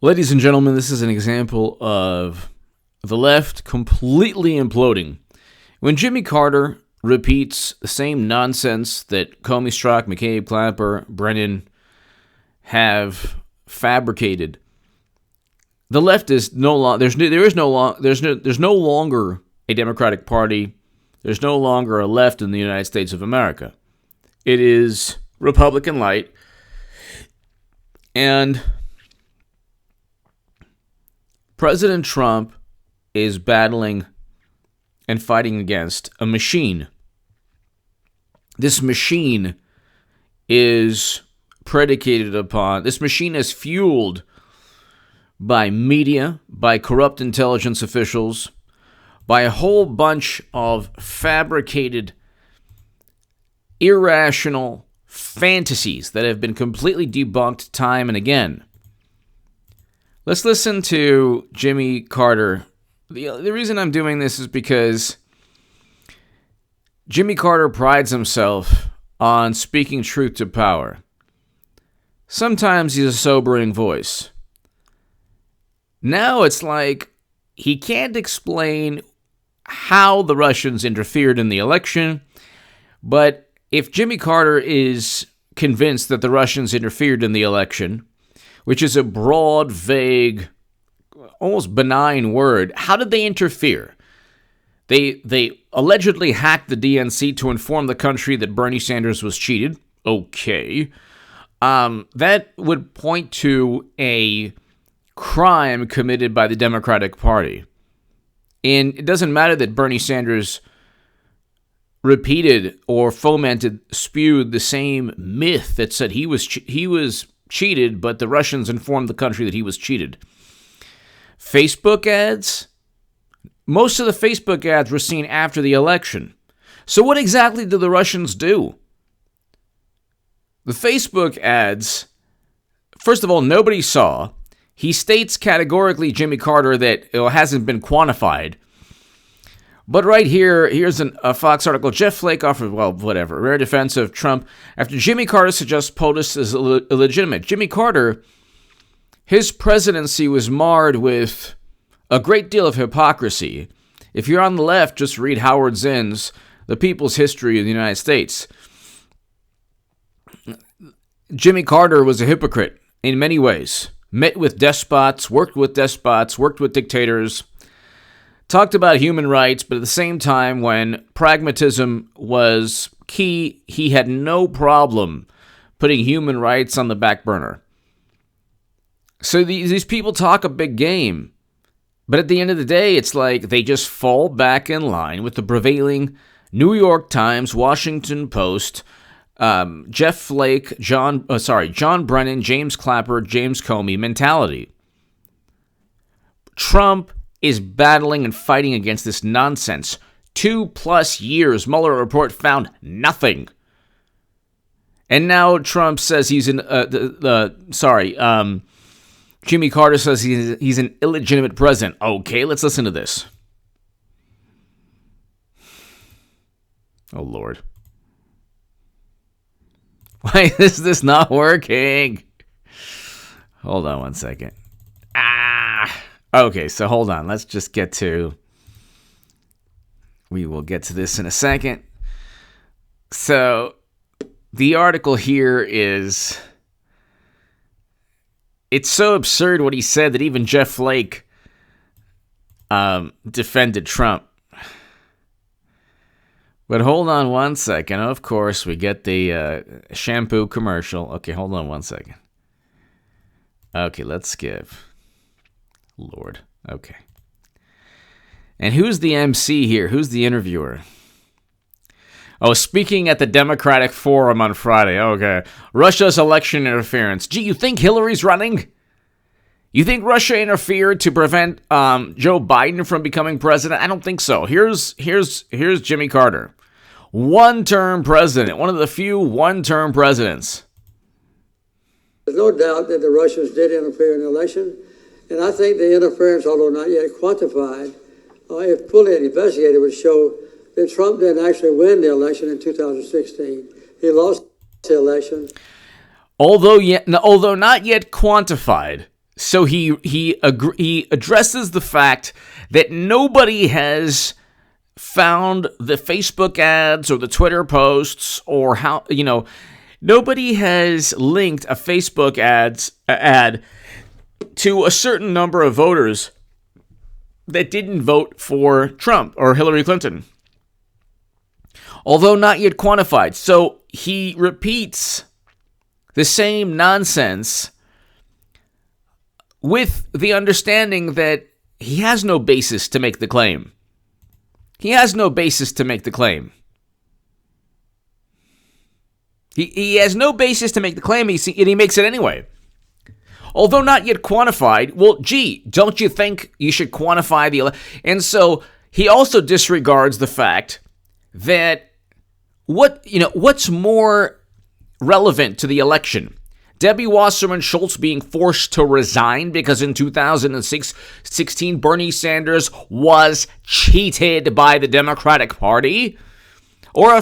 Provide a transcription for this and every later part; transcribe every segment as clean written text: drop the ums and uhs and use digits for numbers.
Ladies and gentlemen, this is an example of the left completely imploding. When Jimmy Carter repeats the same nonsense that Comey, Strzok, McCabe, Clapper, Brennan have fabricated, the left is no longer. There's no longer a Democratic Party. There's no longer a left in the United States of America. It is Republican light, and President Trump is battling and fighting against a machine. This machine is fueled by media, by corrupt intelligence officials, by a whole bunch of fabricated, irrational fantasies that have been completely debunked time and again. Let's listen to Jimmy Carter. The reason I'm doing this is because Jimmy Carter prides himself on speaking truth to power. Sometimes he's a sobering voice. Now it's like he can't explain how the Russians interfered in the election, but if Jimmy Carter is convinced that the Russians interfered in the election, which is a broad, vague, almost benign word, how did they interfere? They allegedly hacked the DNC to inform the country that Bernie Sanders was cheated. Okay. That would point to a crime committed by the Democratic Party. And it doesn't matter that Bernie Sanders repeated or spewed the same myth that said he was cheated, but the Russians informed the country that he was cheated. Facebook ads? Most of the Facebook ads were seen after the election. So what exactly did the Russians do? The Facebook ads, first of all, nobody saw. He states categorically, Jimmy Carter, that it hasn't been quantified. But right here, here's a Fox article. Jeff Flake offered, rare defense of Trump after Jimmy Carter suggests POTUS is illegitimate. Jimmy Carter, his presidency was marred with a great deal of hypocrisy. If you're on the left, just read Howard Zinn's The People's History of the United States. Jimmy Carter was a hypocrite in many ways. Met with despots, worked with dictators, talked about human rights, but at the same time, when pragmatism was key, he had no problem putting human rights on the back burner. So these people talk a big game, but at the end of the day, it's like they just fall back in line with the prevailing New York Times, Washington Post, Jeff Flake, John Brennan, James Clapper, James Comey mentality. Trump is battling and fighting against this nonsense. 2+ years, Mueller report found nothing. And now Trump says he's Jimmy Carter says he's an illegitimate president. Okay, let's listen to this. Oh, Lord. Why is this not working? Hold on one second. Okay, so hold on. Let's just get to... We will get to this in a second. So, the article here is... It's so absurd what he said that even Jeff Flake defended Trump. But hold on one second. Of course, we get the shampoo commercial. Okay, hold on one second. Okay, let's skip. Lord. Okay. And who's the MC here? Who's the interviewer? Oh, speaking at the Democratic Forum on Friday. Okay. Russia's election interference. Gee, you think Hillary's running? You think Russia interfered to prevent Joe Biden from becoming president? I don't think so. Here's Jimmy Carter. One-term president. One of the few one-term presidents. There's no doubt that the Russians did interfere in the election. And I think the interference, although not yet quantified, if fully investigated, would show that Trump didn't actually win the election in 2016. He lost the election. Although not yet quantified. So he addresses the fact that nobody has found the Facebook ads or the Twitter posts or how, nobody has linked a Facebook ad to a certain number of voters that didn't vote for Trump or Hillary Clinton, although not yet quantified. So he repeats the same nonsense with the understanding that he has no basis to make the claim. He has no basis to make the claim. He has no basis to make the claim, and he makes it anyway. Although not yet quantified, well, gee, don't you think you should quantify the... And so he also disregards the fact that what's more relevant to the election? Debbie Wasserman Schultz being forced to resign because in 2016 Bernie Sanders was cheated by the Democratic Party? Or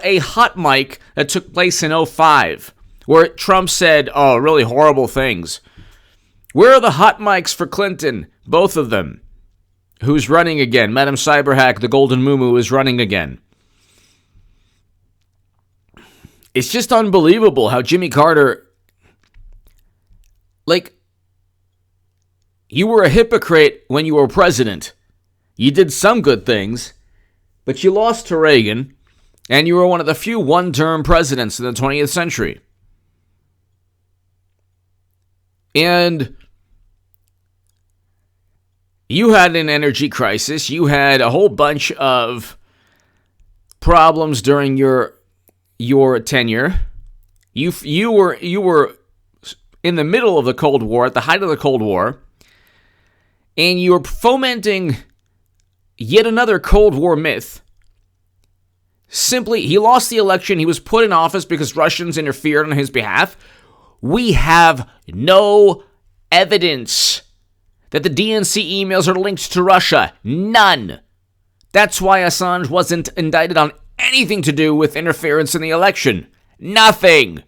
a hot mic that took place in 2005 where Trump said, really horrible things. Where are the hot mics for Clinton? Both of them. Who's running again? Madam Cyberhack, the Golden Muumuu, is running again. It's just unbelievable how Jimmy Carter... you were a hypocrite when you were president. You did some good things, but you lost to Reagan, and you were one of the few one-term presidents in the 20th century. And you had an energy crisis. You had a whole bunch of problems during your tenure. You were in the middle of the Cold War, at the height of the Cold War, and you were fomenting yet another Cold War myth. Simply, he lost the election. He was put in office because Russians interfered on his behalf. We have no evidence that the DNC emails are linked to Russia. None. That's why Assange wasn't indicted on anything to do with interference in the election. Nothing.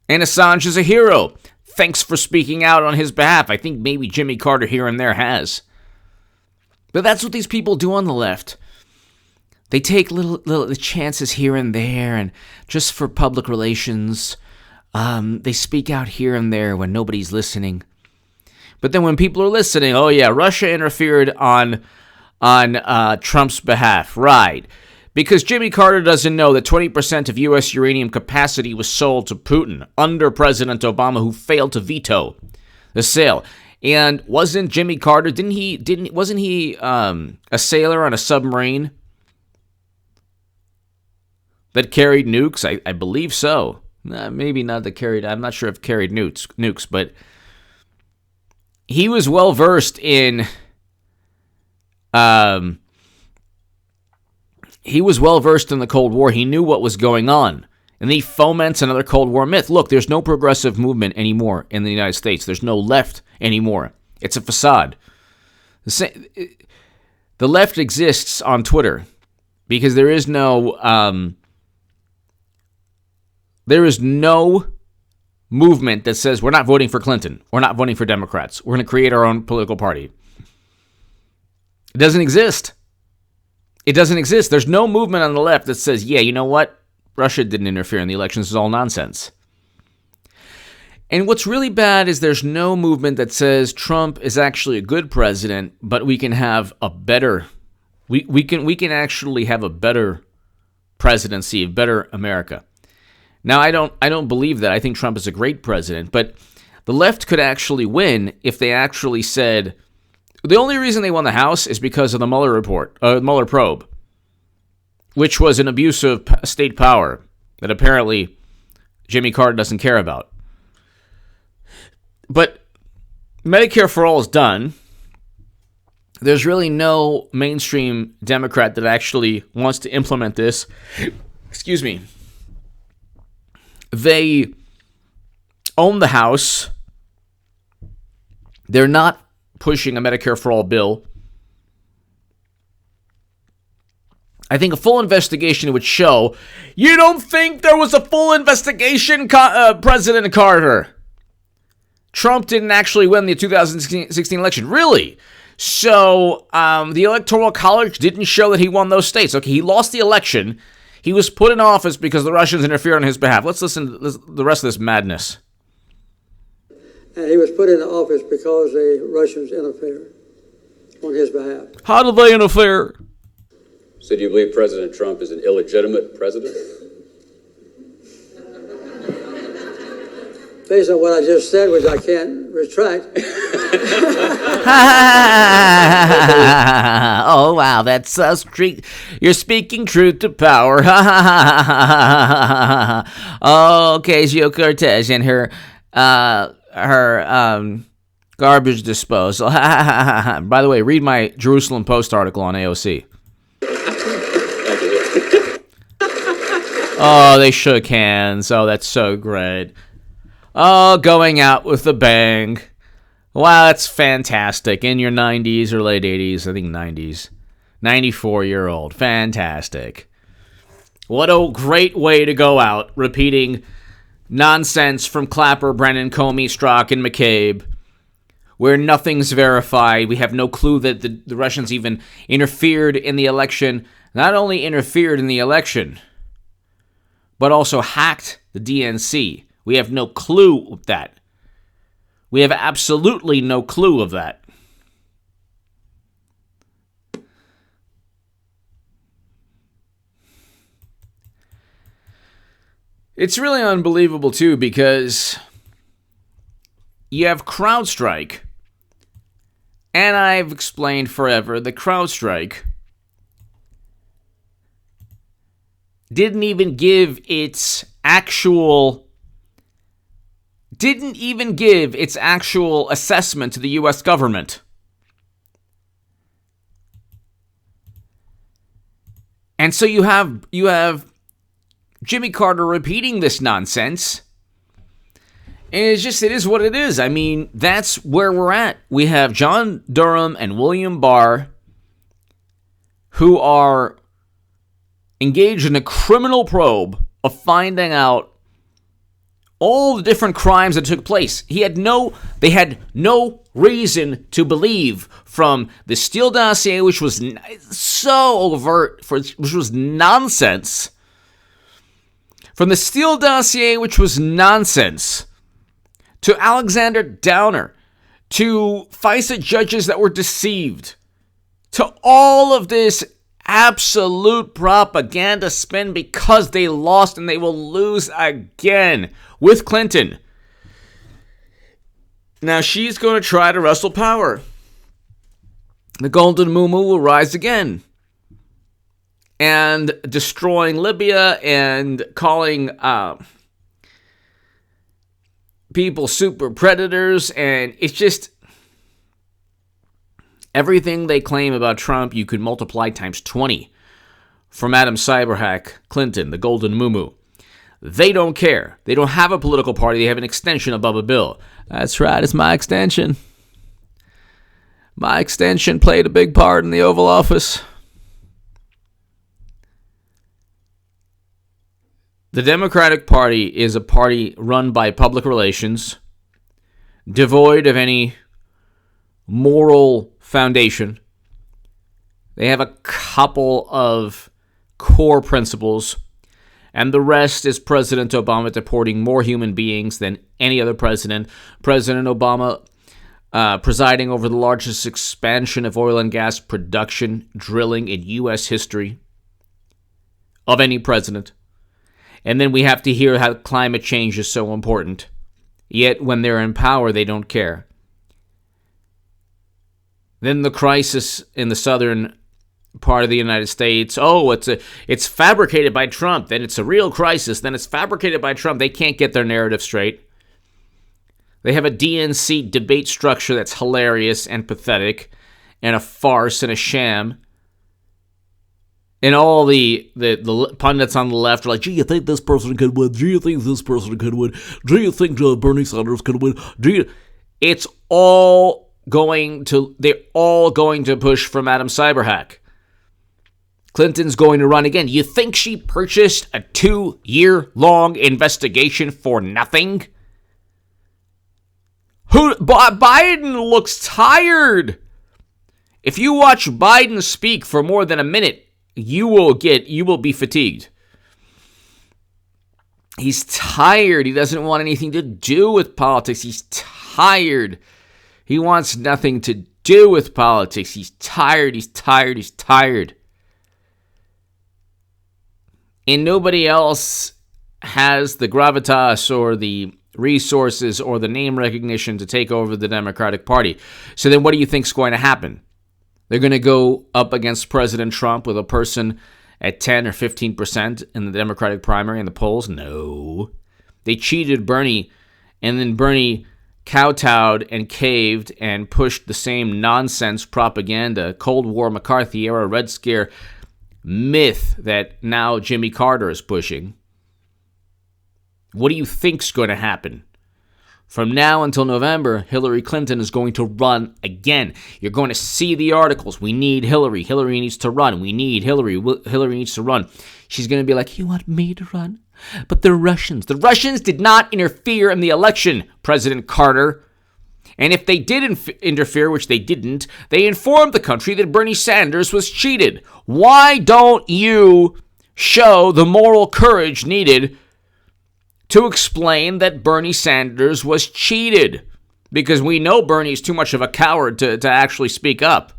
And Assange is a hero. Thanks for speaking out on his behalf. I think maybe Jimmy Carter here and there has. But that's what these people do on the left. They take little chances here and there, and just for public relations, they speak out here and there when nobody's listening. But then when people are listening, oh yeah, Russia interfered on Trump's behalf, right? Because Jimmy Carter doesn't know that 20% of U.S. uranium capacity was sold to Putin under President Obama, who failed to veto the sale. And wasn't Jimmy Carter? Wasn't he a sailor on a submarine that carried nukes? I believe so. Maybe not that carried. I'm not sure if carried nukes, but he was well versed in. He was well versed in the Cold War. He knew what was going on, and he foments another Cold War myth. Look, there's no progressive movement anymore in the United States. There's no left anymore. It's a facade. The left exists on Twitter because there is no movement that says we're not voting for Clinton. We're not voting for Democrats. We're going to create our own political party. It doesn't exist. It doesn't exist. There's no movement on the left that says, yeah, you know what? Russia didn't interfere in the elections. It's all nonsense. And what's really bad is there's no movement that says Trump is actually a good president, but we can have a better, we can actually have a better presidency, a better America. Now, I don't believe that. I think Trump is a great president, but the left could actually win if they actually said, the only reason they won the House is because of the Mueller report, Mueller probe, which was an abuse of state power that apparently Jimmy Carter doesn't care about. But Medicare for All is done. There's really no mainstream Democrat that actually wants to implement this. Excuse me. They own the House. They're not pushing a Medicare for All bill. I think a full investigation would show, you don't think there was a full investigation, President Carter? Trump didn't actually win the 2016 election. Really? So the Electoral College didn't show that he won those states. Okay, he lost the election. He was put in office because the Russians interfered on his behalf. Let's listen to the rest of this madness. And he was put into office because the Russians interfered on his behalf. How did they interfere? So do you believe President Trump is an illegitimate president? Based on what I just said, which I can't retract. Oh, wow, that's so street. You're speaking truth to power. Ocasio-Cortez and her garbage disposal. By the way, read my Jerusalem Post article on AOC. Oh, they shook hands. Oh, that's so great. Oh, going out with a bang. Wow, that's fantastic. In your 90s or late 80s, I think 90s. 94-year-old. Fantastic. What a great way to go out, repeating nonsense from Clapper, Brennan, Comey, Strzok, and McCabe, where nothing's verified. We have no clue that the Russians even interfered in the election. Not only interfered in the election, but also hacked the DNC. We have no clue of that. We have absolutely no clue of that. It's really unbelievable, too, because you have CrowdStrike, and I've explained forever that CrowdStrike didn't even give its actual assessment to the U.S. government. And so you have Jimmy Carter repeating this nonsense. And it is what it is. I mean, that's where we're at. We have John Durham and William Barr, who are engaged in a criminal probe of finding out all the different crimes that took place. They had no reason to believe, from the Steele dossier, which was so overt, which was nonsense. From the Steele dossier, which was nonsense, to Alexander Downer, to FISA judges that were deceived, to all of this absolute propaganda spin because they lost and they will lose again with Clinton. Now she's going to try to wrestle power. The Golden Moo will rise again. And destroying Libya and calling people super predators. And it's just everything they claim about Trump, you could multiply times 20 from Adam Cyberhack Clinton, the Golden Moo. They don't care. They don't have a political party. They have an extension of Bubba Bill. That's right. It's my extension. My extension played a big part in the Oval Office. The Democratic Party is a party run by public relations, devoid of any moral foundation. They have a couple of core principles, and the rest is President Obama deporting more human beings than any other president. President Obama presiding over the largest expansion of oil and gas production drilling in U.S. history of any president. And then we have to hear how climate change is so important. Yet when they're in power, they don't care. Then the crisis in the southern part of the United States. Oh, it's fabricated by Trump. Then it's a real crisis. Then it's fabricated by Trump. They can't get their narrative straight. They have a DNC debate structure that's hilarious and pathetic and a farce and a sham. And all the pundits on the left are like, gee, you think this person could win? Do you think this person could win? Do you think Bernie Sanders could win? They're all going to push from Adam Cyberhack. Clinton's going to run again. You think she purchased a 2-year-long investigation for nothing? Biden looks tired. If you watch Biden speak for more than a minute, you will be fatigued. He's tired. He doesn't want anything to do with politics. He's tired. He wants nothing to do with politics. He's tired. He's tired. He's tired. And nobody else has the gravitas or the resources or the name recognition to take over the Democratic Party. So then what do you think's going to happen? They're going to go up against President Trump with a person at 10 or 15% in the Democratic primary in the polls? No. They cheated Bernie, and then Bernie kowtowed and caved and pushed the same nonsense propaganda, Cold War, McCarthy-era Red Scare myth that now Jimmy Carter is pushing. What do you think's going to happen? From now until November, Hillary Clinton is going to run again. You're going to see the articles. We need Hillary. Hillary needs to run. We need Hillary. Hillary needs to run. She's going to be like, you want me to run? But the Russians did not interfere in the election, President Carter. And if they did interfere, which they didn't, they informed the country that Bernie Sanders was cheated. Why don't you show the moral courage needed to explain that Bernie Sanders was cheated? Because we know Bernie's too much of a coward to actually speak up.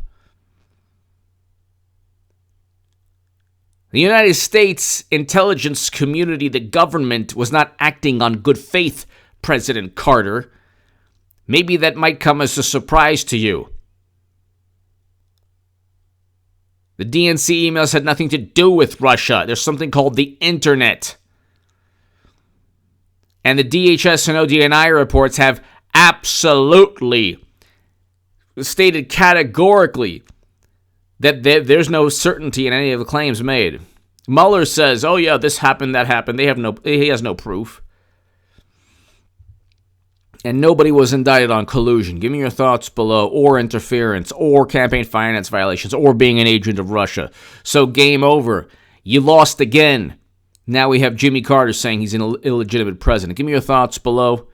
The United States intelligence community, the government, was not acting on good faith, President Carter. Maybe that might come as a surprise to you. The DNC emails had nothing to do with Russia. There's something called the internet. And the DHS and ODNI reports have absolutely stated categorically that there's no certainty in any of the claims made. Mueller says, oh yeah, this happened, that happened. He has no proof. And nobody was indicted on collusion. Give me your thoughts below, or interference, or campaign finance violations, or being an agent of Russia. So game over. You lost again. Now we have Jimmy Carter saying he's an illegitimate president. Give me your thoughts below.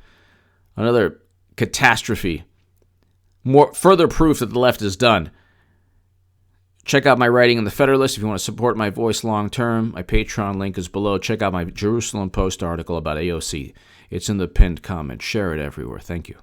Another catastrophe. Further proof that the left is done. Check out my writing in the Federalist if you want to support my voice long term. My Patreon link is below. Check out my Jerusalem Post article about AOC. It's in the pinned comment. Share it everywhere. Thank you.